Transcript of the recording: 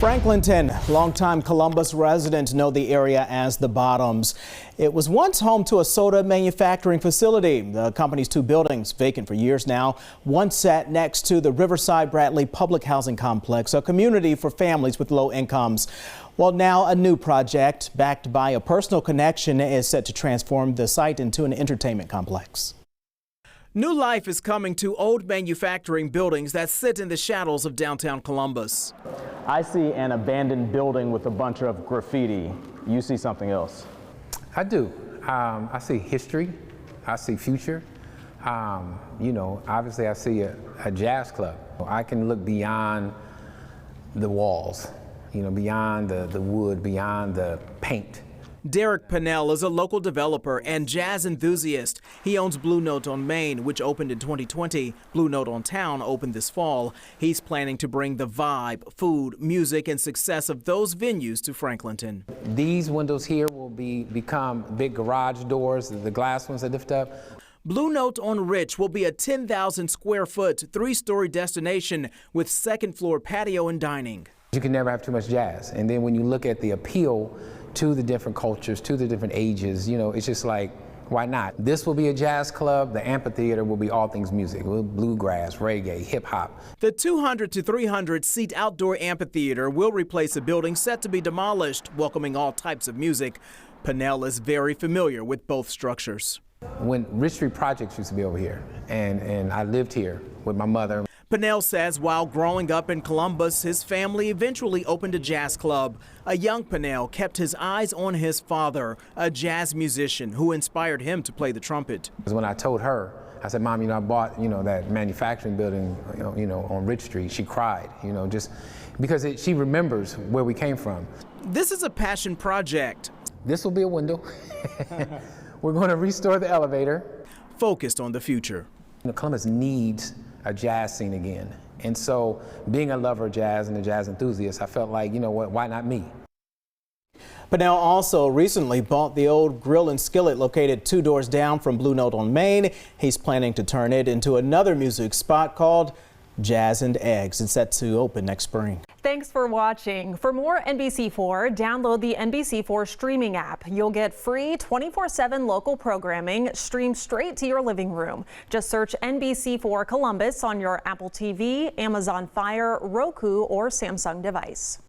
Franklinton, longtime Columbus residents know the area as the Bottoms. It was once home to a soda manufacturing facility. The company's two buildings, vacant for years now, once sat next to the Riverside Bradley Public Housing Complex, a community for families with low incomes. Well, now a new project backed by a personal connection is set to transform the site into an entertainment complex. New life is coming to old manufacturing buildings that sit in the shadows of downtown Columbus. I see an abandoned building with a bunch of graffiti. You see something else? I do. I see history. I see future. Obviously I see a jazz club. I can look beyond the walls, beyond the wood, beyond the paint. Derrik Pannell is a local developer and jazz enthusiast. He owns Blu Note on Main, which opened in 2020. Blu Note on Town opened this fall. He's planning to bring the vibe, food, music, and success of those venues to Franklinton. These windows here will become big garage doors, the glass ones that lift up. Blu Note on Rich will be a 10,000 square foot, three-story destination with second-floor patio and dining. You can never have too much jazz. And then when you look at the appeal to the different cultures, to the different ages, it's just like, why not? This will be a jazz club. The amphitheater will be all things music, bluegrass, reggae, hip hop. The 200 to 300 seat outdoor amphitheater will replace a building set to be demolished, welcoming all types of music. Pannell is very familiar with both structures. When Rich Street Projects used to be over here, and I lived here with my mother. Pannell says while growing up in Columbus, his family eventually opened a jazz club. A young Pannell kept his eyes on his father, a jazz musician who inspired him to play the trumpet. When I told her, I said, Mom, I bought, that manufacturing building, on Rich Street. She cried, just because she remembers where we came from. This is a passion project. This will be a window. We're going to restore the elevator. Focused on the future. Columbus needs a jazz scene again. And so being a lover of jazz and a jazz enthusiast, I felt like, why not me? Pannell also recently bought the old grill and skillet located 2 doors down from Blu Note on Main. He's planning to turn it into another music spot called Jazz and Eggs. It's set to open next spring. Thanks for watching. For more NBC4, download the NBC4 streaming app. You'll get free 24/7 local programming streamed straight to your living room. Just search NBC4 Columbus on your Apple TV, Amazon Fire, Roku, or Samsung device.